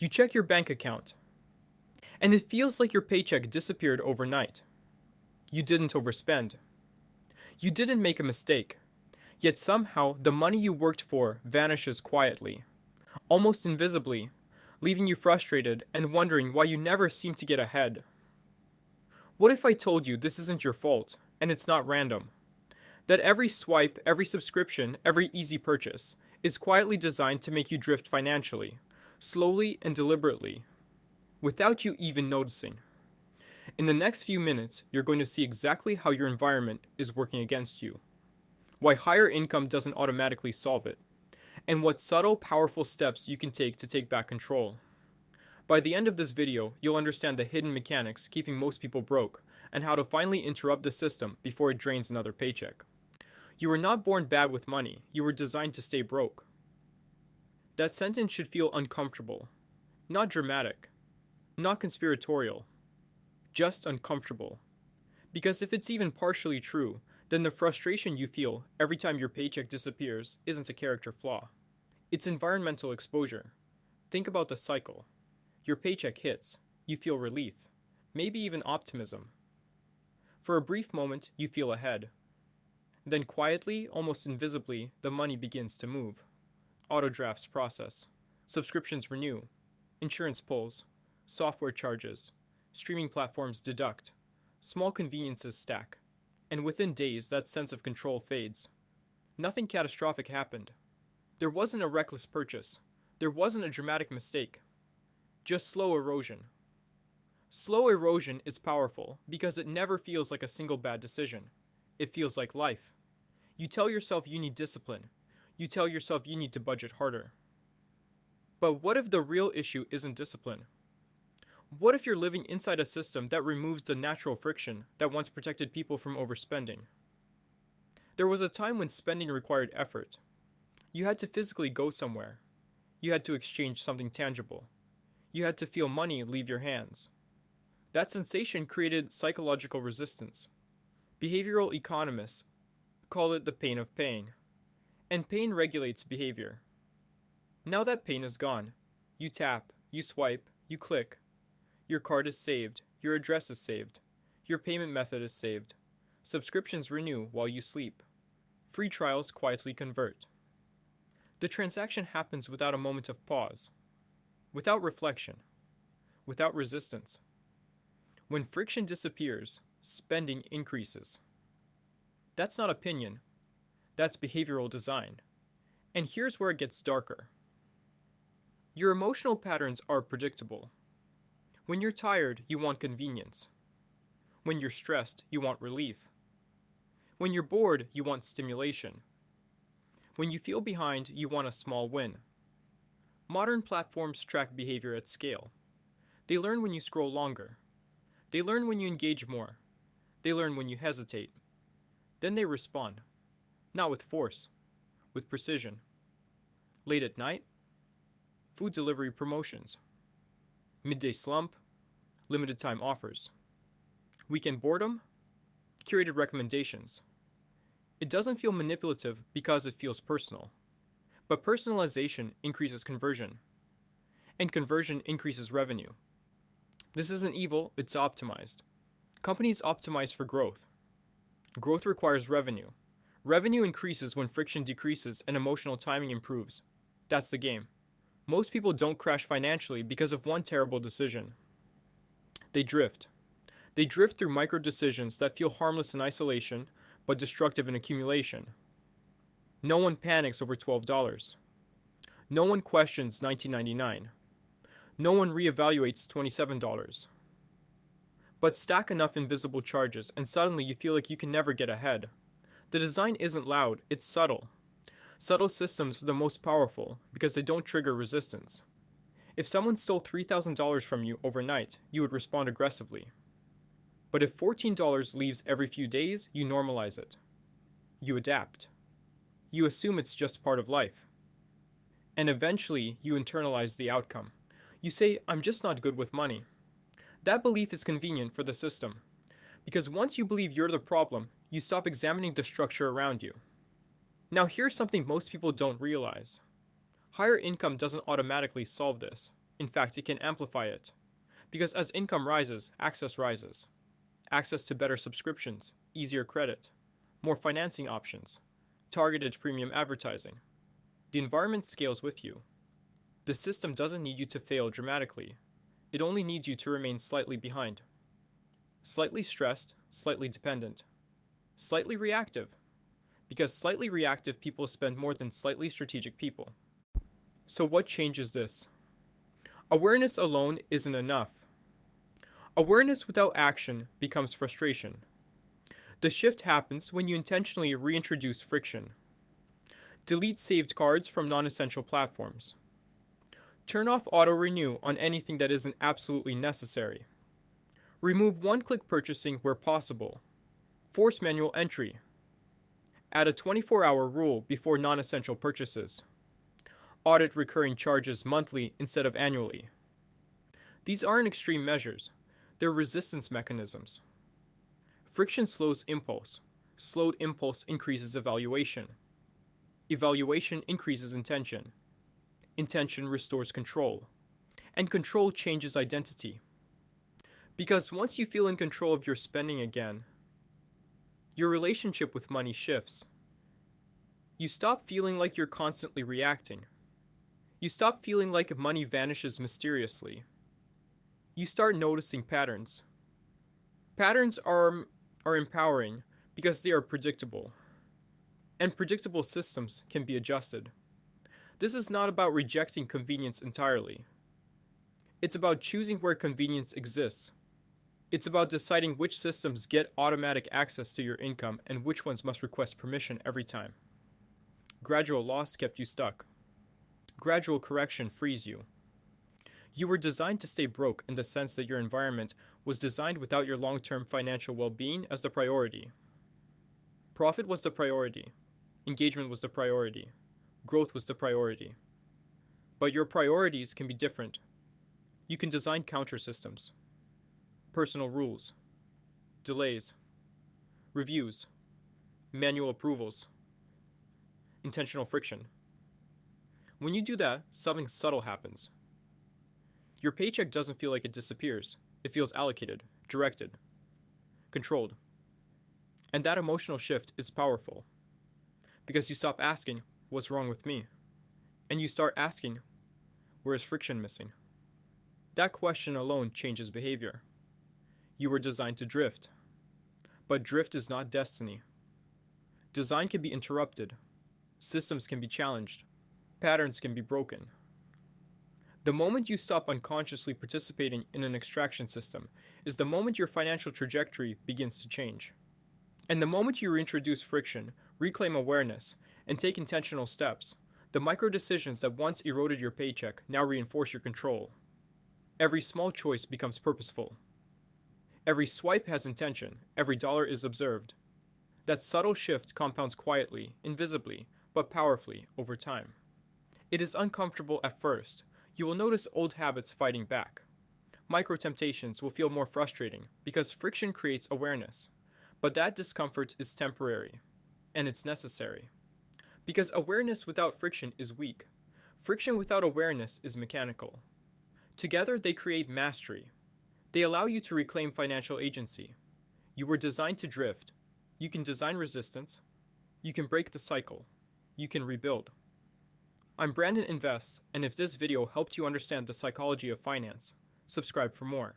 You check your bank account, and it feels like your paycheck disappeared overnight. You didn't overspend. You didn't make a mistake. Yet somehow, the money you worked for vanishes quietly, almost invisibly, leaving you frustrated and wondering why you never seem to get ahead. What if I told you this isn't your fault, and it's not random? That every swipe, every subscription, every easy purchase is quietly designed to make you drift financially, slowly and deliberately, without you even noticing. In the next few minutes, you're going to see exactly how your environment is working against you, why higher income doesn't automatically solve it, and what subtle, powerful steps you can take to take back control. By the end of this video, you'll understand the hidden mechanics keeping most people broke, and how to finally interrupt the system before it drains another paycheck. You were not born bad with money, you were designed to stay broke. That sentence should feel uncomfortable, not dramatic, not conspiratorial, just uncomfortable. Because if it's even partially true, then the frustration you feel every time your paycheck disappears isn't a character flaw. It's environmental exposure. Think about the cycle. Your paycheck hits, you feel relief, maybe even optimism. For a brief moment, you feel ahead. Then quietly, almost invisibly, the money begins to move. Auto drafts process, subscriptions renew, insurance pulls, software charges, streaming platforms deduct, small conveniences stack, and within days that sense of control fades. Nothing catastrophic happened. There wasn't a reckless purchase. There wasn't a dramatic mistake. Just slow erosion. Slow erosion is powerful because it never feels like a single bad decision. It feels like life. You tell yourself you need discipline. You tell yourself you need to budget harder. But what if the real issue isn't discipline? What if you're living inside a system that removes the natural friction that once protected people from overspending? There was a time when spending required effort. You had to physically go somewhere. You had to exchange something tangible. You had to feel money leave your hands. That sensation created psychological resistance. Behavioral economists call it the pain of paying. And pain regulates behavior. Now that pain is gone. You tap, you swipe, you click. Your card is saved, your address is saved, your payment method is saved. Subscriptions renew while you sleep. Free trials quietly convert. The transaction happens without a moment of pause, without reflection, without resistance. When friction disappears, spending increases. That's not opinion, that's behavioral design. And here's where it gets darker. Your emotional patterns are predictable. When you're tired, you want convenience. When you're stressed, you want relief. When you're bored, you want stimulation. When you feel behind, you want a small win. Modern platforms track behavior at scale. They learn when you scroll longer. They learn when you engage more. They learn when you hesitate. Then they respond. Not with force, with precision. Late at night, food delivery promotions. Midday slump, limited time offers. Weekend boredom, curated recommendations. It doesn't feel manipulative because it feels personal. But personalization increases conversion. And conversion increases revenue. This isn't evil, it's optimized. Companies optimize for growth. Growth requires revenue. Revenue increases when friction decreases and emotional timing improves. That's the game. Most people don't crash financially because of one terrible decision. They drift. They drift through micro decisions that feel harmless in isolation, but destructive in accumulation. No one panics over $12. No one questions $19.99. No one reevaluates $27. But stack enough invisible charges and suddenly you feel like you can never get ahead. The design isn't loud, it's subtle. Subtle systems are the most powerful because they don't trigger resistance. If someone stole $3,000 from you overnight, you would respond aggressively. But if $14 leaves every few days, you normalize it. You adapt. You assume it's just part of life. And eventually, you internalize the outcome. You say, I'm just not good with money. That belief is convenient for the system. Because once you believe you're the problem, you stop examining the structure around you. Now here's something most people don't realize. Higher income doesn't automatically solve this. In fact, it can amplify it. Because as income rises, access rises. Access to better subscriptions, easier credit, more financing options, targeted premium advertising. The environment scales with you. The system doesn't need you to fail dramatically. It only needs you to remain slightly behind. Slightly stressed, slightly dependent. Slightly reactive. Because slightly reactive people spend more than slightly strategic people. So what changes this? Awareness alone isn't enough. Awareness without action becomes frustration. The shift happens when you intentionally reintroduce friction. Delete saved cards from non-essential platforms. Turn off auto-renew on anything that isn't absolutely necessary. Remove one-click purchasing where possible. Force manual entry. Add a 24-hour rule before non-essential purchases. Audit recurring charges monthly instead of annually. These aren't extreme measures. They're resistance mechanisms. Friction slows impulse. Slowed impulse increases evaluation. Evaluation increases intention. Intention restores control. And control changes identity. Because once you feel in control of your spending again, your relationship with money shifts. You stop feeling like you're constantly reacting. You stop feeling like money vanishes mysteriously. You start noticing patterns. Patterns are empowering because they are predictable. And predictable systems can be adjusted. This is not about rejecting convenience entirely. It's about choosing where convenience exists. It's about deciding which systems get automatic access to your income and which ones must request permission every time. Gradual loss kept you stuck. Gradual correction frees you. You were designed to stay broke in the sense that your environment was designed without your long-term financial well-being as the priority. Profit was the priority. Engagement was the priority. Growth was the priority. But your priorities can be different. You can design counter systems. Personal rules. Delays. Reviews. Manual approvals. Intentional friction. When you do that, something subtle happens. Your paycheck doesn't feel like it disappears. It feels allocated, directed, controlled. And that emotional shift is powerful. Because you stop asking, what's wrong with me? And you start asking, where is friction missing? That question alone changes behavior. You were designed to drift. But drift is not destiny. Design can be interrupted. Systems can be challenged. Patterns can be broken. The moment you stop unconsciously participating in an extraction system is the moment your financial trajectory begins to change. And the moment you reintroduce friction, reclaim awareness, and take intentional steps, the micro decisions that once eroded your paycheck now reinforce your control. Every small choice becomes purposeful. Every swipe has intention, every dollar is observed. That subtle shift compounds quietly, invisibly, but powerfully over time. It is uncomfortable at first. You will notice old habits fighting back. Micro-temptations will feel more frustrating because friction creates awareness. But that discomfort is temporary, and it's necessary. Because awareness without friction is weak. Friction without awareness is mechanical. Together they create mastery. They allow you to reclaim financial agency. You were designed to drift. You can design resistance. You can break the cycle. You can rebuild. I'm Brandon Invests, and if this video helped you understand the psychology of finance, subscribe for more.